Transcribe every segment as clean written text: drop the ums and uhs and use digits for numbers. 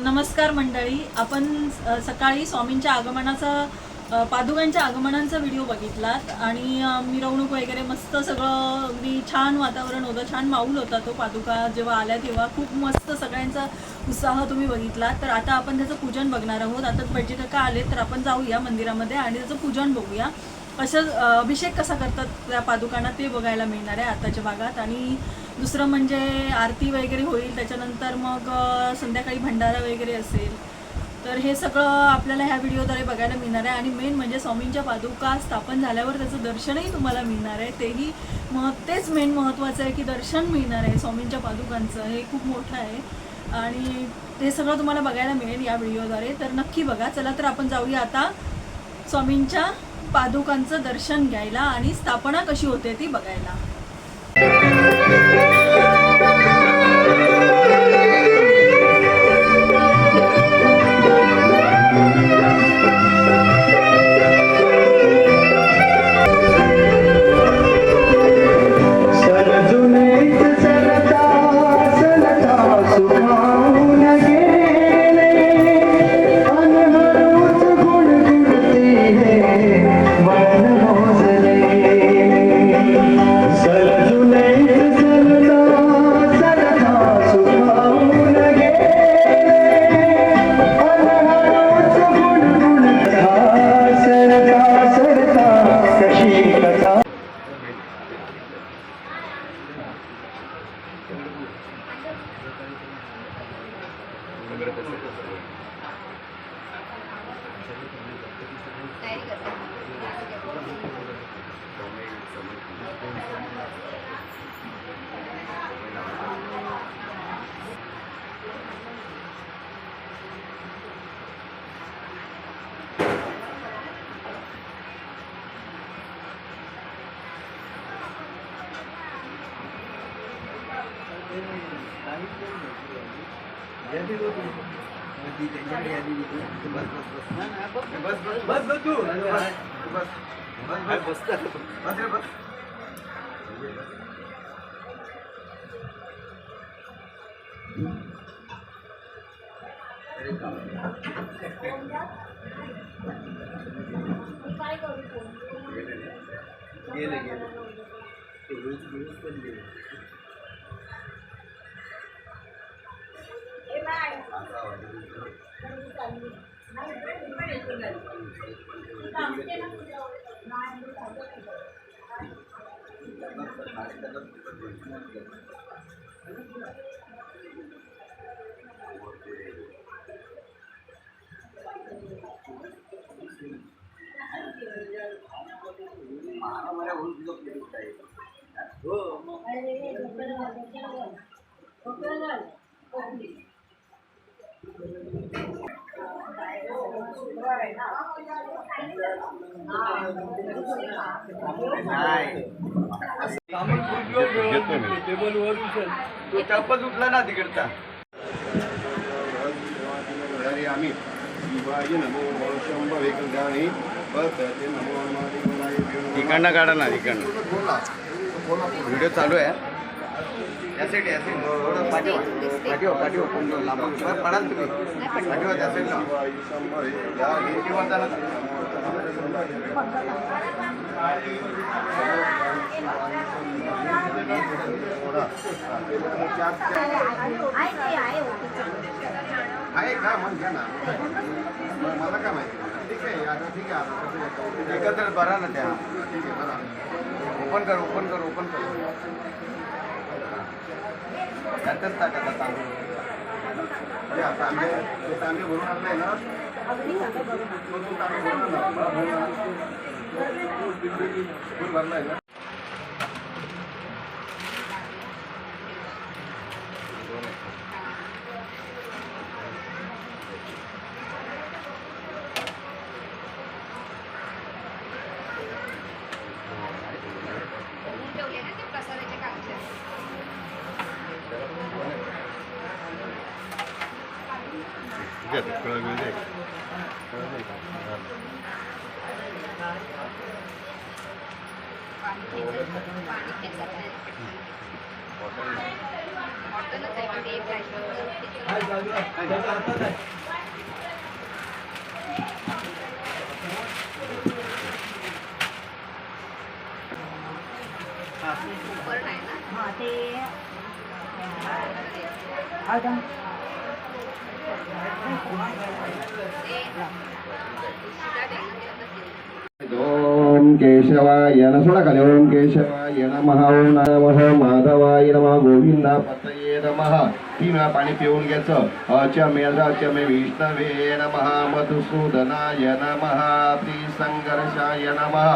नमस्कार मंडळी, आपण सकाळी स्वामींच्या आगमनाचा पादुकांच्या आगमनाचा व्हिडिओ बघितलात आणि मिरवणूक वगैरे मस्त सगळं अगदी छान वातावरण होतं, छान माऊल होता तो पादुका जेव्हा आल्या तेव्हा खूप मस्त सगळ्यांचा उत्साह तुम्ही बघितला. तर आता आपण त्याचं पूजन बघणार आहोत. आता भटजी काका आले तर आपण जाऊया मंदिरामध्ये आणि त्याचं पूजन बघूया. असं अभिषेक कसा करतात त्या पादुकांना ते बघायला मिळणार आहे आताच्या भागात. आणि दुसरं म्हणजे आरती वगैरे होईल, त्याच्यानंतर मग संध्याकाळी भंडारा वगैरे असेल. तर हे सगळं आपल्याला ह्या व्हिडिओद्वारे बघायला मिळणार आहे. आणि मेन म्हणजे स्वामींच्या पादुका स्थापन झाल्यावर त्याचं दर्शनही तुम्हाला मिळणार आहे. तेच मेन महत्त्वाचं आहे की दर्शन मिळणार आहे स्वामींच्या पादुकांचं, हे खूप मोठं आहे आणि ते सगळं तुम्हाला बघायला मिळेल या व्हिडिओद्वारे. तर नक्की बघा. चला तर आपण जाऊया आता स्वामींच्या पादुकांचं दर्शन घ्यायला आणि स्थापना कशी होते ती बघायला. तो चापच उठला ना तिकडचा. आम्ही तिकडनं काढा ना, तिकडनं व्हिडिओ चालू आहे. पडाल तुम्ही त्या साईडला आहे का मग घ्या ना, मला काय माहिती. ठीक आहे, आता ठीक आहे, आता एकत्र बरा ना त्या. ठीक आहे, बरा. ओपन कर त्यातच टाका तांदूळ. तांबे भरून आणलाय ना, भरलाय ना. ओम केशवाय नमः सोडा खाली ओम केशवाय नमः ओम नमः माधवाय नमः गोविंदा पतये नमः 3 वेळा पाणी पिऊन घ्यायचं अचमे विष्णवे नमः मधुसूदनाय नमः त्रिसंघर्षाय नमः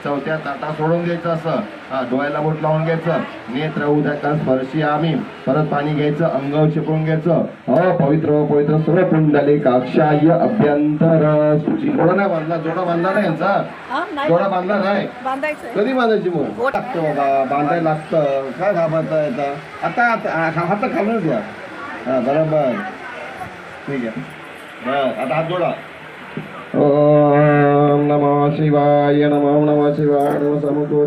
चौथ्या ताटा सोडून घ्यायचं असं डोळ्याला बोट लावून घ्यायचं नेत्र उदका स्पर्शी आम्ही परत पाणी घ्यायचं अंगावर शिपवून घ्यायचं पवित्र पवित्र सर्व पुंडले काक्षाय अभ्यंतर सुची जोडा नाही बांधला जोडा बांधला नाही यांचा जोडा बांधला नाही बांधायचं कधी बांधायची मग लागतं बाबा बांधायला लागतं काय घाबरता येतं आता हात खालूनच द्या हा बरोबर ठीक आहे बर आता हात जोडा ओम नमः शिवाय नमः शिवाय नमः समुद्र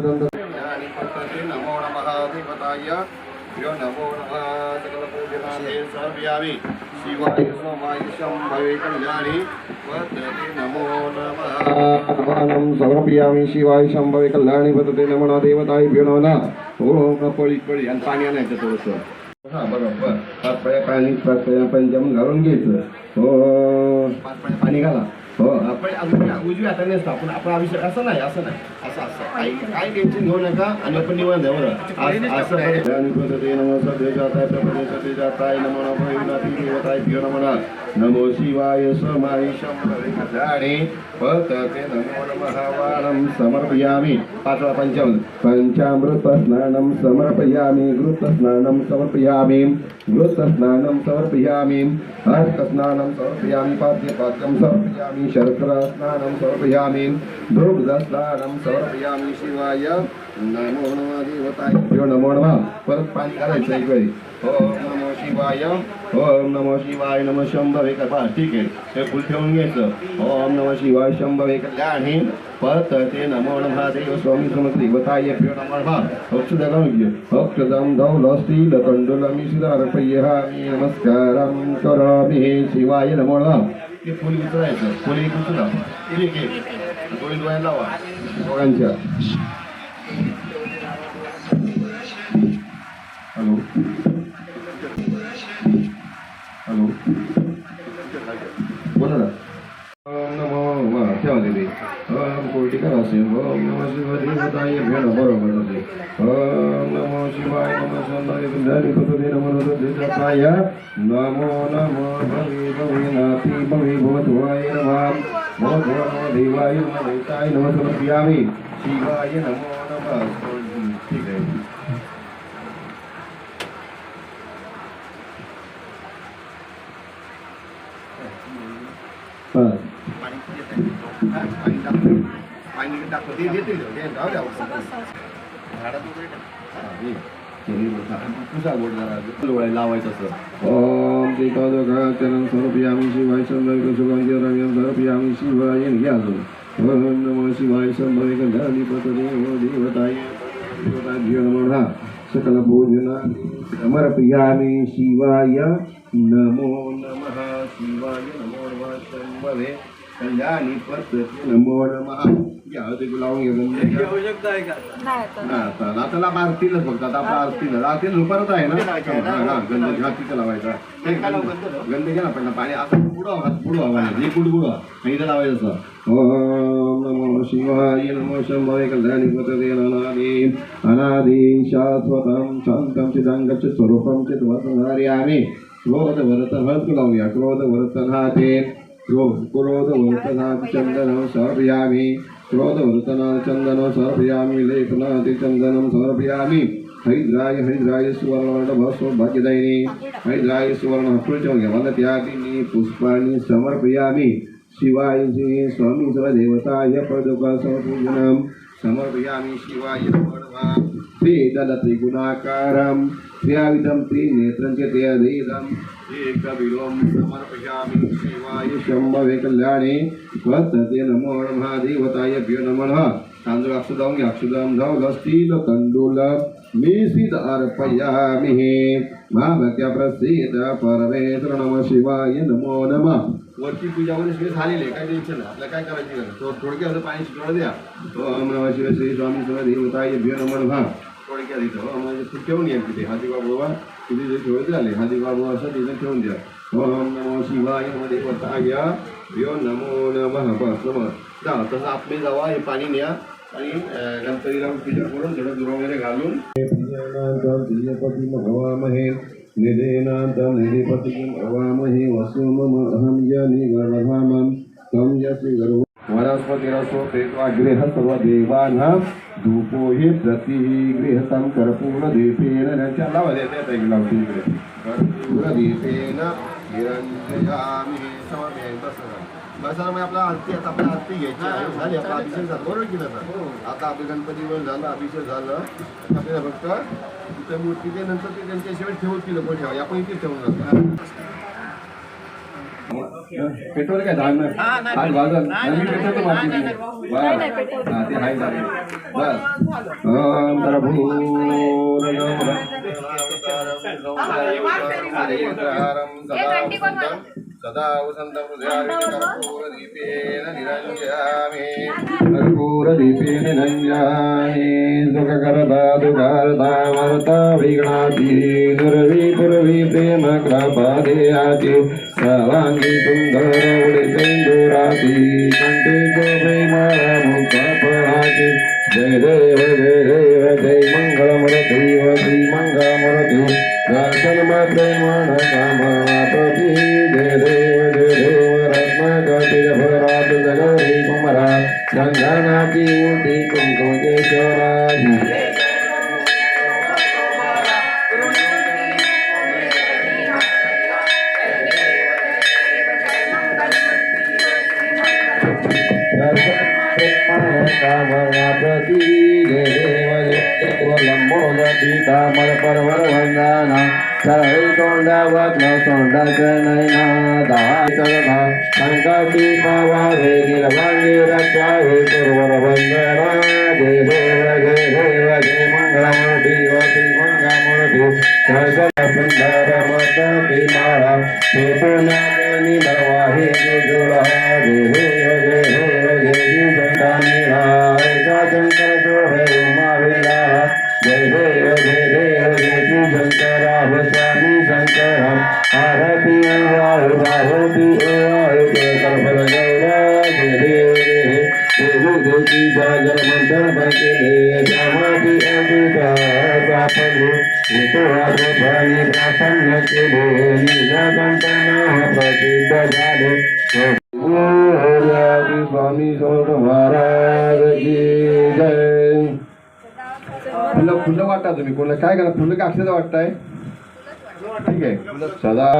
नमो नमः देवताय यो नमो नमः सकल पूजनाते सर्वयामि शिवाय सोमाय शंभवे कल्याणी वदते नमो नमः समर्पयामि शिवाय शंभवे कल्याणी वदते नमो देवताय नमः ओम पळी आणि पाणी आणायचं थोडंसं हा बरोबर हात पाणी पंचम घालून घ्यायचं हो पाणी घाला हो आपण उजव्या हातानेच आपण आपला अभिषेक असं नाही असं काही टेन्शन घेऊ नका आणि आपण निवड द्या बरं असं नमो शिवाय समाय शंभरे पतते नमो नमः वाणं समर्पयामि पाचवा पंचामृत स्नानं समर्पयामि घृतस्नानं समर्पयामि घृतस्नानं समर्पयामि अर्कस्नानं समर्पयामि पाद्यपाद्यं समर्पयामि शर्करा स्नानं समर्पयामि दुग्धस्नानं समर्पयामि शिवाय नमो नमः देवताय नमो नमः परत पाणी घालायचं एक वेळी ओम नमो शिवाय नमः शंभवे कथा ठीक आहे हे फुल ठेवून घ्यायचं ओम नमः शिवाय शंभवे कल्याणी परत ते नमो नमः देव स्वामी समर्थ देवताय नमो नमः अक्षदं धौलस्तील कंडुलमि सिदार्पयामि नमस्कारं करोमि शिवाय नमो नमः ते फुल विचारायचं फुल एक उचला ठीक आहे दोन डोळ्याला लावा दोघांच्या हॅलो हॅलो बोला ना ओम नमो ठेवा दिदी ओम कोटिकर असेल ओम नमः शिवाय देवताय बरोबर ओम नमो शिवाय नमः शंभवे कल्याणी पतते नमो देवताय नमो नमो भवे नाथी भवे भवत्वाय नमः भवत्वा देवाय नमः देवताय नमः समर्पयामि शिवाय नमो नमः ठीक आहे लावायचं असं ओम चरण समर्पयामि शिवाय शंभवे समर्पयामि शिवाय घ्या अजून ओम नमः शिवाय शंभवे कल्याणी पतते देवताय नमः सकल पूजना समर्पयामि शिवाय नमो नमः शिवाय नमो नमः शंभवे कल्याणी पतते नमो नमः लावून आता आरतीलाच फक्त आता आपला आरतीला परत आहे ना गंध घातीचा लावायचा गंध घ्या ना पण पाणी असं पुढं हवा इथं लावायचं ओम नमो शिवाय नमो शंभवे कल्याणी पतते अनादि अनादि शाश्वतं शांतं चिदांगच्च स्वरूपं चित् वसंहरयामि क्रोधवर्तन हळद लावूया क्रोधवर्तनाते क्रोधवर्तनात् चन्दनं समर्पयामि क्रोधवर्तनात् चन्दनं समर्पयामि लेपनात् चन्दनं समर्पयामि हरिद्राय सुवर्ण सौभाग्यदायिनी हरिद्राय सुवर्ण वनत्यागिनी पुष्पाणि समर्पयामि शिवाय स्वामी सर्वदेवताय पदुकसमपूजनं समर्पयामि शिवाय नमः त्रिदलत्रिगुणाकारं त्र्याविधं त्रिनेत्रं च त्र्यदेदम् एकविलोम समर्पयामि शिवाय शंभवे कल्याणी वदते नमो नमः देवताय नमः तांदूळ अक्षदावून घ्या अक्षदाम धाव लस्तील कंडूल मीसीद अर्पयामि मा भक्त्या प्रसीद परमेश्वर नमः शिवाय नमो नमः. वरती पूजामध्ये सगळे झालेले काय टेन्शन नाही आपल्याला काय करायची गरज तो थोडक्यात पाणी शिकवलं द्या. ओम नमः शिवाय श्री स्वामी देवताय भ्यो नमः नमः थोडक्यात इथं म्हणजे ठेवून घ्या तिथे हाती बाबा तिथे जे ठेवत झाले हाती बाबा असं तिथे ठेवून द्या. ओम नमो शिवाय मध्ये देवताय भ्यो नमो नमः बस नमः जा. तसं आपले जावा हे पाणी न्या आणि गणपतीला पूजा करून थोडं दूर वगैरे घालून हवामहे निधेनांतम निधिपतिं हवामहे वसु मम अहं जनि गर्भधामं तं यस्य गर्भ वनस्पतिरसो प्रेत्वा गृह सर्वदेवानां धूपो हि प्रतिगृहतं कर्पूरदीपेन रच्या लावा देते लावते इकडे कर्पूरदीपेन निरंजयामि समर्पयामि. बसा मग आपला आरती आता आपला आरती घ्यायची आहे झाली आपला अभिषेक झाला बरोबर की नाही. आता आपल्या गणपतीवर झालं अभिषेक झालं आपल्याला फक्त तिथं मूर्ती ते नंतर ते त्यांच्याशिवाय ठेवतील लोक ठेवा आपण इथे ठेवून जातो. पेट्रोल काय झालं आज बाजार नवीन पेट्रोल मारते बस हा ते हाय झाले बस. ओम प्रभू सदा वसंत हृदयार्पितकर्पूरदीपेन निरञ्जयामि कर्पूरदीपेन निरञ्जयामि सुखकरदादुकारदामरता विघ्नाति दुर्विपुरवि प्रेम कृपादेयाति सर्वाङ्गी सुन्दरौडितेन्दुराति कण्ठे प्रेमामुक्तापहाति. जय देव जय देव जय मङ्गलमूर्ति श्री मङ्गलमूर्ति दर्शन प्रेमण कामप्रति. जय देव रत्नकटिल भरात जगरी कुमरा गंगानाथी मूर्ति कुंकुमेश्वराधि. कामप्रति जय देव लंबोदती कामर परवर वंदना सरळी तोंडावत न तोंडाच नैना दहा सरधा संकटी पावावे गिरवांगी रचावे कुरवर वंदना. जय देव जय मंगळमूर्ती वती मंगळमूर्ती सरस्वती सुंदर मती माळा हेतुनागनी नवाही जुजुळा. जय देव जय शंकर सोहे उमा विलाहा. जय देव जय शंकरा स्वामी शंकरा आरती आहुति कल्पल गौरा. जय देव देवी सागर मंथन भक्ति समाधि अंबिका सापनु हेतु आत्मभानी प्रसन्न केले नीलकंठना प्रसिद्ध झाले. स्वामी समर्थ महाराज की जय. फुलं वाटता तुम्ही कोणाला काय करा फुलं का अक्षर वाटताय ठीक आहे. सदा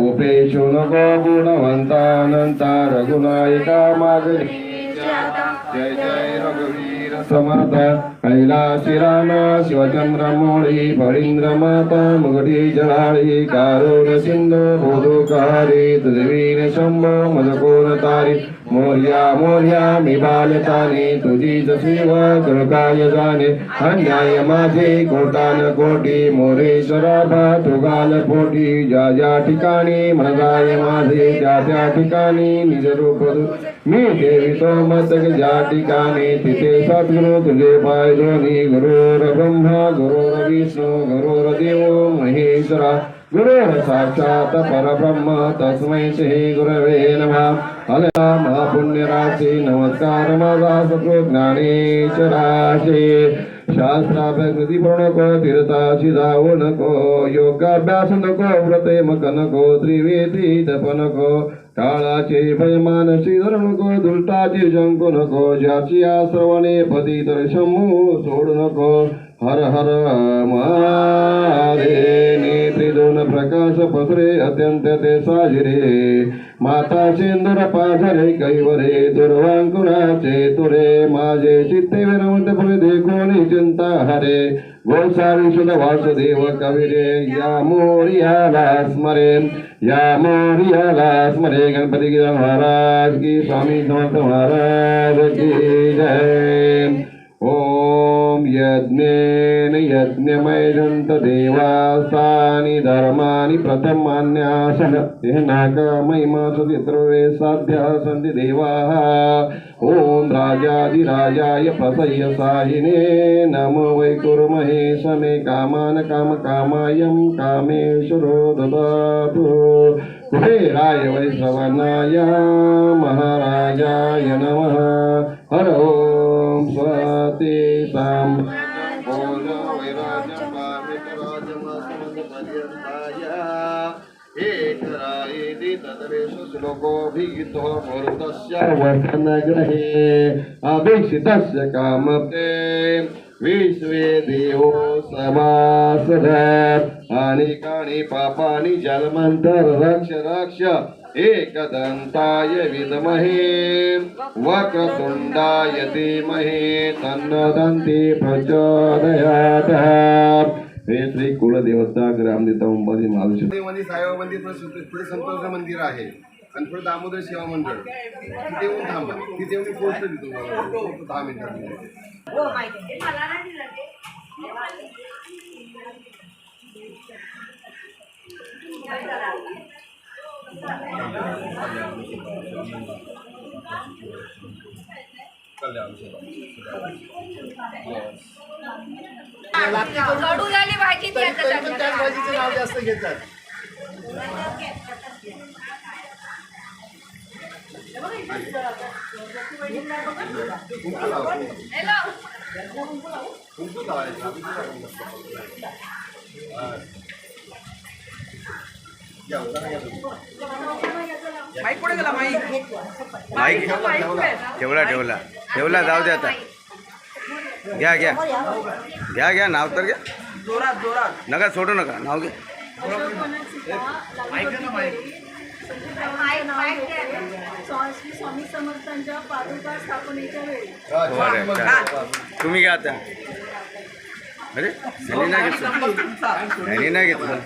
उपेशु नको गुणवंतानंता रघुनायका मागणी. जय जय रघुवीर समर्थ कैलासी रामा शिवचंद्र मोळी फळींद्र माता मुगटी जळाळी कारुण सिंधू बोधुकारी तुझवीर शंभो मजकोन तारी. मोर्या मोर्या मी बालताने तुझीच सेवा कळकाय जाणे अन्याय माझे कोटान कोटी मोरेश्वरा तुगाल पोटी. ज्या ज्या ठिकाणी मनजाय माझे त्या त्या ठिकाणी निज रूप मी ठेवितो मस्तक ज्या ठिकाणी तिथे सद्गुरु तुझे पाय दोन्ही. गुरुर ब्रह्मा गुरुर विष्णू गुरुर देव महेश्वरा गुरुर साक्षात परब्रह्म तस्मै श्री गुरवे नमः. हलया महापुण्यराशी नमस्कार माझा सत्व ज्ञानेश्वराशी. शास्त्राभ्यास पडू नको तीर्थाशी जाऊ नको योगाभ्यास नको व्रतेमक नको त्रिवेदी जप नको काळाचे भयमानशी धरू नको दुष्टाची शंकू नको ज्याची आश्रवणे पदी तर शंभू सोडू नको. हर हर महारे नेत्री दोन प्रकाश पसरे अत्यंत ते साजिरे माता सिंदूर पाझरे कैवरे दुर्वांकुराचे तुरे माझे चित्ते विरमत फुले देखोनी चिंता हरे. गोसावी सुध वासुदेव कविरे या मोरियाला स्मरे या मोरियाला स्मरे. गणपती की महाराज की स्वामी समर्थ महाराज की जय. ओम यज्ञेन यज्ञमयजन्त देवास्तानि धर्माणि प्रथमान्यासः तेन कामयिमासु पितृवे साध्याः सन्ति देवाः ॐ राजाधिराजाय प्रसह्य साहिने नमो वै कुर्महे समे कामान कामकामायं कामेश्वरो ददातु कुबेराय वै श्रवणाय महाराजाय नमः हर ॐ स्वस्ति सां श्लोकोऽभिहितो मरुतस्य वसनग्रहे अभीक्षितस्य कामते विश्वे देवो सभासद अनेकानि पापानि जलमन्तर रक्ष रक्ष एकदन्ताय विद्महे वक्रतुण्डाय धीमहि तन्नो दन्ति प्रचोदयात् हे श्री कुलदेवता ग्रामदेवता अंबाजी महालक्ष्मी साईबाबांनी पुढे संतोष मंदिर आहे आणि पुढे दामोदर सेवा मंडळ तिथे येऊन थांबा तिथे येऊन पोस्ट देतो 10 मिनिटांमध्ये कडूलाली भाजी त्याच भाजीचं नाव जास्त घेतात. माईक पुढे गेला माईक ठेवला जाऊ दे आता घ्या नाव तर घ्या जोरात नका सोडू नका नाव घ्या स्वामी समर्थांच्या पादुका स्थापनेच्या वेळी तुम्ही घ्या आता अरे नाही घेतलं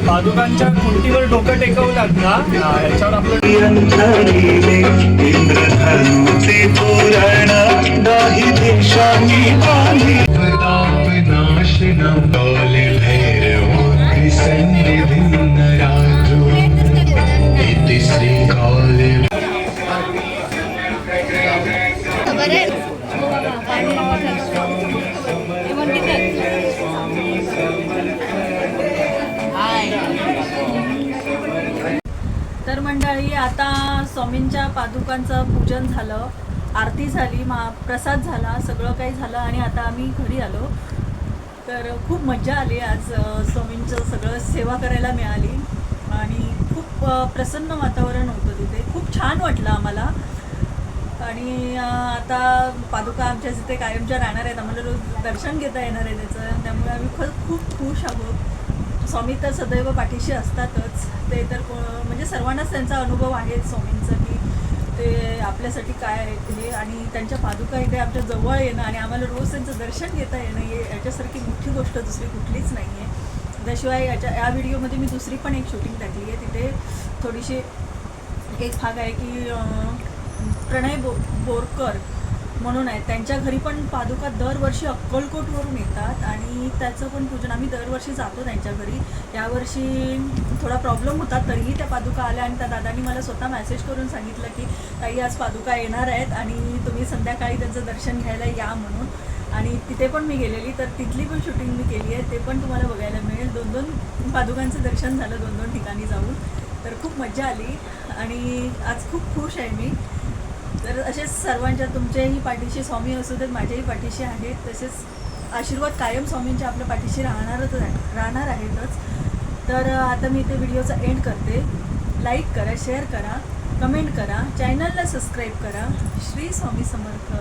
पादुकांच्या खुंटीवर डोकं टेकवतात ना ह्याच्यावर आपलं इंद्रधनुचे तोरण दाही देशांनी आली नाशनम डोले भैरव त्रिसन्निधिन राजू इति श्रीकाले तर मंडळी आता स्वामींच्या पादुकांचं पूजन झालं, आरती झाली, महाप्रसाद झाला, सगळं काही झालं आणि आता आम्ही घरी आलो. तर खूप मज्जा आली आज स्वामींचं सगळं सेवा करायला मिळाली आणि खूप प्रसन्न वातावरण होतं तिथे. खूप छान वाटलं आम्हाला आणि आता पादुका आमच्या तिथे कायमच्या राहणार आहेत, आम्हाला रोज दर्शन घेता येणार आहे त्याचं. त्यामुळे आम्ही खूप खुश आहोत. स्वामी तर सदैव पाठीशी असतातच. ते तर म्हणजे सर्वांनाच त्यांचा अनुभव आहे स्वामींचा की ते आपल्यासाठी काय आहेत हे, आणि त्यांच्या पादुका इथे आमच्या जवळ येणं आणि आम्हाला रोज त्यांचं दर्शन घेता येणं हे याच्यासारखी मोठी गोष्ट दुसरी कुठलीच नाही आहे. त्याशिवाय या व्हिडिओमध्ये मी दुसरी पण एक शूटिंग टाकली आहे. तिथे थोडीशी एक भाग आहे की प्रणय बोरकर म्हणून आहे, त्यांच्या घरी पण पादुका दरवर्षी अक्कलकोटवरून येतात आणि त्याचं पण पूजन आम्ही दरवर्षी जातो त्यांच्या घरी. यावर्षी थोडा प्रॉब्लेम होता तरीही त्या पादुका आल्या आणि त्या दादांनी मला स्वतः मेसेज करून सांगितलं की ताई आज पादुका येणार आहेत आणि तुम्ही संध्याकाळी त्यांचं दर्शन घ्यायला या म्हणून. आणि तिथे पण मी गेलेली, तर तिथली पण शूटिंग मी केली आहे, ते पण तुम्हाला बघायला मिळेल. 2 पादुकांचं दर्शन झालं 2 ठिकाणी जाऊन, तर खूप मजा आली आणि आज खूप खुश आहे मी. तर असेच सर्वांच्या तुमच्याही पाठीशी स्वामी असू देत, माझ्याही पाठीशी आहेत, तसेच आशीर्वाद कायम स्वामींचे आपल्या पाठीशी राहणार आहेतच. तर आता मी इथे व्हिडिओचा एंड करते. लाईक करा, शेअर करा, कमेंट करा, चॅनलला सबस्क्राईब करा. श्री स्वामी समर्थ.